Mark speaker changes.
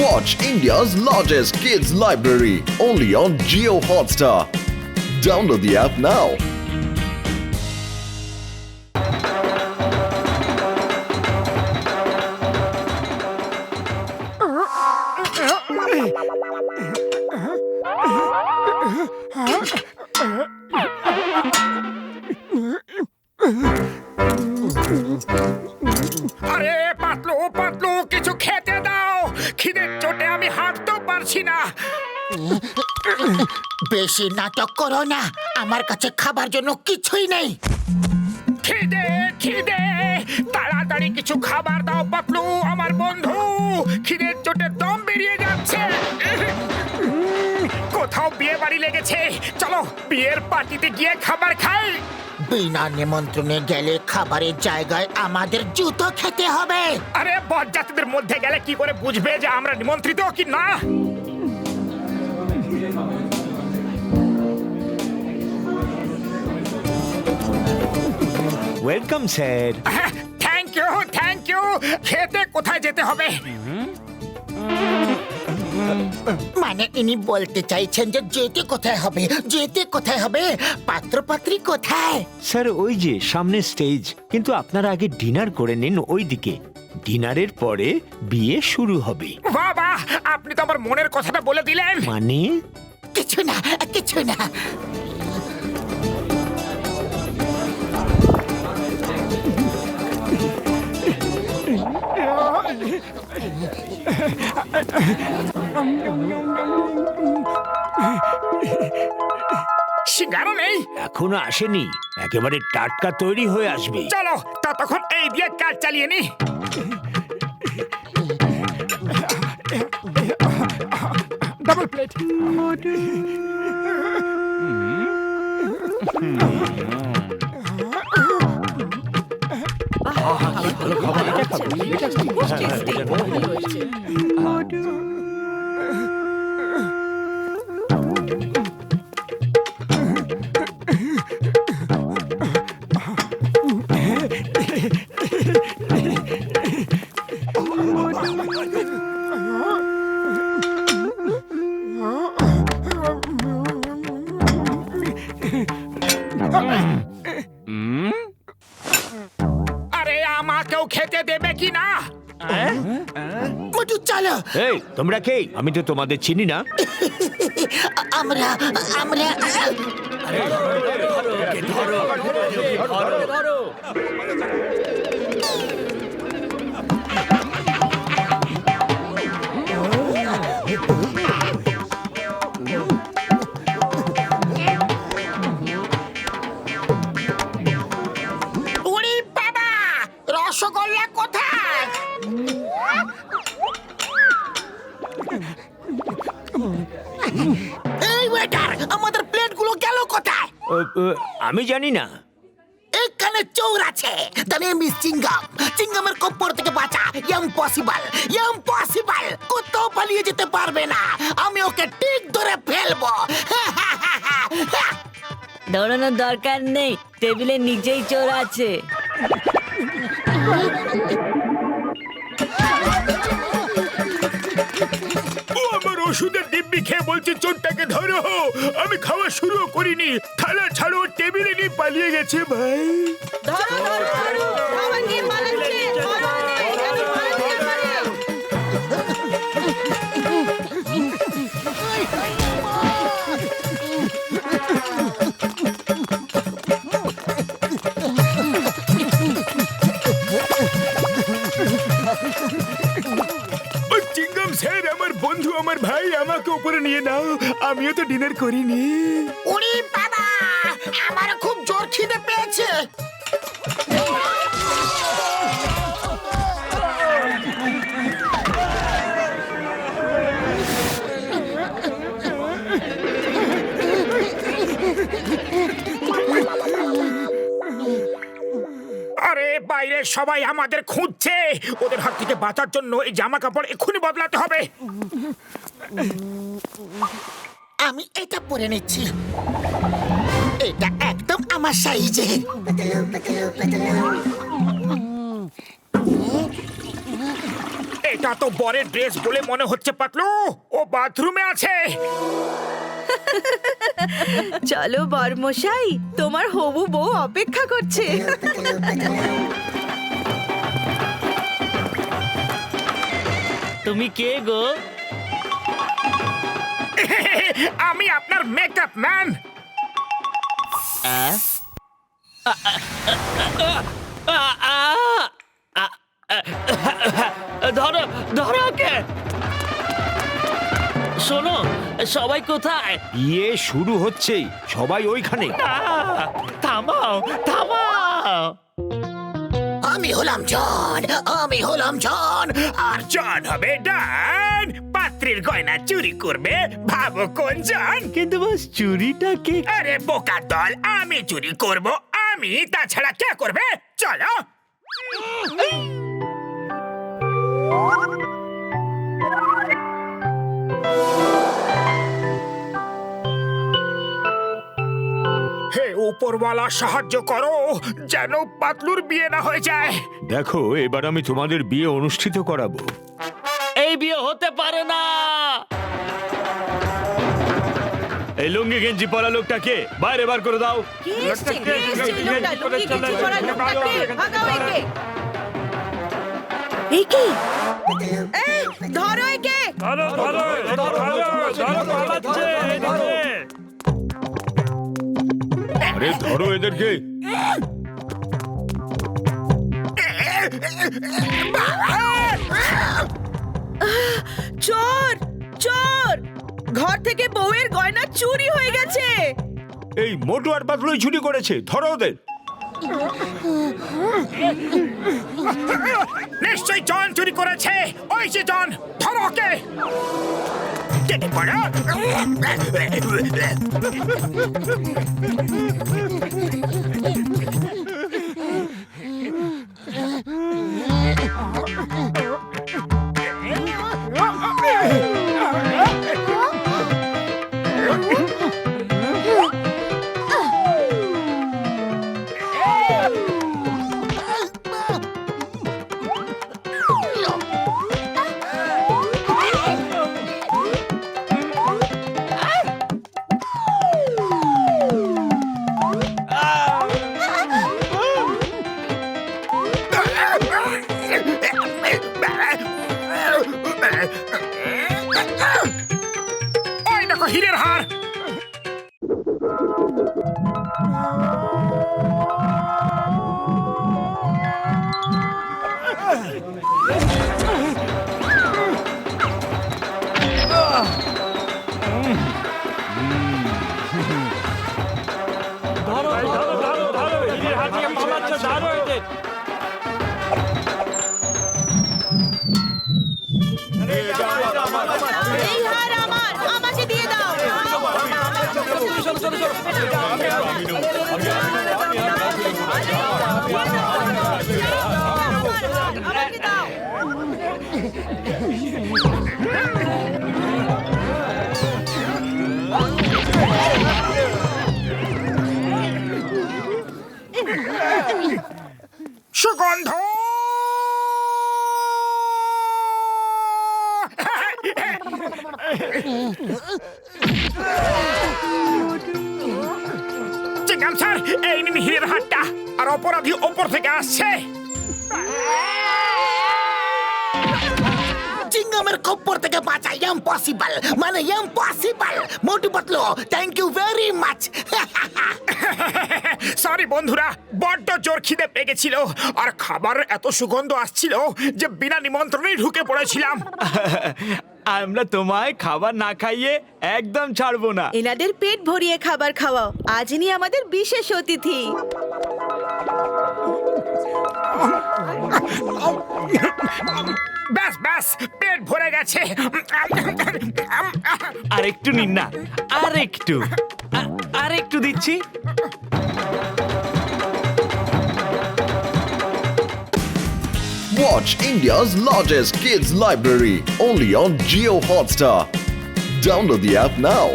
Speaker 1: Watch India's largest kids library only on Jio Hotstar. Download the app now.
Speaker 2: আরে পাতলু পাতলু কিছু খেতে দাও, খিদের চোটে আমি হাঁটতেও পারছি না।
Speaker 3: বেশি নাটক করো না, আমার কাছে খাবার জন্য কিছুই নেই।
Speaker 2: খিদে খিদে, তাড়াতাড়ি কিছু খাবার দাও পাতলু আমার বন্ধু, খিদের চোটে দম বেরিয়ে যাচ্ছে। কোথাও বিয়ে বাড়ি লেগেছে, চলো বিয়ের পার্টিতে গিয়ে খাবার খাই।
Speaker 3: বিনা নিমন্ত্রণে গেলে খাবারের জায়গায় আমাদের জুতো খেতে হবে।
Speaker 2: আরে বরযাত্রীদের মধ্যে গেলে কি করে বুঝবে যে আমরা নিমন্ত্রিত কি না?
Speaker 4: Welcome sir.
Speaker 2: Thank you thank you. খেতে কোথায় যেতে হবে?
Speaker 3: মানে ইনি বলতে চাইছেন যে যেতে কোথায় হবে, যেতে কোথায় হবে, পাত্রপাত্রী কোথায়?
Speaker 4: স্যার ওই যে সামনে স্টেজ, কিন্তু আপনারা আগে ডিনার করে নিন ওইদিকে। ডিনারের পরে বিয়ে শুরু হবে।
Speaker 2: বাবা, আপনি তো আমার মনের কথাটা বলে দিলেন।
Speaker 4: মানে
Speaker 3: কিছু না, কিছু না।
Speaker 2: সিঙ্গারা নেই?
Speaker 4: এখনো আসেনি, একেবারে টাটকা তৈরি হয়ে আসবে।
Speaker 2: চলো ততক্ষণ এই দিয়ে কাজ চালিয়ে নি। Double plate. আরে আমাকেও খেতে দেবে কি না?
Speaker 3: মোটু চলো।
Speaker 4: এই তোমরা কে? আমি তো তোমাদের চিনি না।
Speaker 3: আমরা আমরা ওরে বাবা, রসগোল্লা কোথায়? এই ওয়েটার, আমাদের প্লেটগুলো গেল কোথায়?
Speaker 4: আমি জানি না।
Speaker 3: এখানে চোর আছে। The name is চিঙ্গাম। চিঙ্গামের কপ্পর থেকে বাঁচা ইম্পসিবল, ইম্পসিবল। কোথাও পালিয়ে যেতে পারবে না, আমি ওকে ঠিক ধরে ফেলবো।
Speaker 5: দৌড়ানোর দরকার নেই, টেবিলের নিচেই চোর আছে।
Speaker 2: ও আমার ওষুধের দিব্যি খেয়ে বলছে চোরটাকে ধরো। আমি খাওয়া শুরু করিনি, থালা ছাড়ো, টেবিলে নিয়ে পালিয়ে গেছে ভাই। চিঙ্গাম স্যার, আমার বন্ধু, আমার ভাই, আমাকে উপরে নিয়ে নাও, আমিও তো ডিনার করিনি।
Speaker 3: ওরে বাবা, আমার খুব জোর খিদে পেয়েছে।
Speaker 2: আরে বাইরে সবাই আমাদের খুঁজছে, ওদের হাত থেকে বাঁচার জন্য এই জামা কাপড় এক্ষুনি বদলাতে হবে।
Speaker 3: আমি এটা পরে নিচ্ছি, এটা একদম আমার সাইজে।
Speaker 2: এটা তো বরের ড্রেস বলে মনে হচ্ছে পাতলু, ও বাথরুমে আছে।
Speaker 6: চলো বরমশাই, তোমার হবু বউ অপেক্ষা করছে।
Speaker 7: তুমি কে গো?
Speaker 2: আমি আপনার মেকআপ ম্যান।
Speaker 7: ধরো ধরো ওকে। শোনো, সবাই কোথায়?
Speaker 4: বিয়ে শুরু হচ্ছেই, সবাই ওইখানে।
Speaker 7: থামাও থামাও।
Speaker 3: আমি হলাম জন, আমি হলাম জন।
Speaker 2: আর জন হবে ডান। পাত্রীর গয়না চুরি করবে, ভাবো কোন জন?
Speaker 4: কিন্তু বাস চুরিটা কে?
Speaker 2: আরে বোকা দল, আমি চুরি করব, আমি, তাছাড়া কে করবে? চলো। হে উপরওয়ালা, সাহায্য করো যেন পাতলুর বিয়ে না হয়ে যায়।
Speaker 4: দেখো, এবার আমি তোমাদের বিয়ে অনুষ্ঠিত করাবো।
Speaker 7: এই বিয়ে হতে পারে না।
Speaker 4: এই লুঙ্গি গেঞ্জি পরা লোকটাকে বাইরে বার করে দাও।
Speaker 6: একে ধরো, একে
Speaker 4: আরে ধরো এদেরকে।
Speaker 6: চোর চোর, ঘর থেকে বউয়ের গয়না চুরি হয়ে গেছে।
Speaker 4: এই মোটু আর পাতলুই চুরি করেছে, ধরো ওদের।
Speaker 2: নিশ্চয়ই জন চুরি করেছে। ওই যে জন, ধরো ওকে। কেটে পড়ো। ওই দেখো হীরের হার।
Speaker 6: এই হার আমার, আমাকে দিয়ে দাও। আমাকে দাও।
Speaker 2: সুগন্ধ। চিংগাম স্যার, এই নিন হীরের হারটা। আর অপরাধী ওপর থেকে আসছে।
Speaker 3: চিংগামের খপ্পর থেকে বাঁচা ইম্পসিবল, মানে impossible. Motu Patlu, thank you very much.
Speaker 2: Sorry বন্ধুরা, বড্ড জোর খিদে পেয়ে গেছিল, আর খাবার এত সুগন্ধ আসছিল যে বিনা নিমন্ত্রণেই ঢুকে পড়েছিলাম।
Speaker 4: আমরা তোমায় খাবার না খাইয়ে একদম ছাড়বো না।
Speaker 6: এনাদের পেট ভরিয়ে খাবার খাওয়াও, আজ ইনি আমাদের বিশেষ অতিথি।
Speaker 2: ব্যাস ব্যাস, পেট ভরে গেছে।
Speaker 4: আর একটু নিন না, আর একটু, আর একটু দিচ্ছি।
Speaker 1: Watch India's largest kids library only on Geo Hotstar. Download the app now.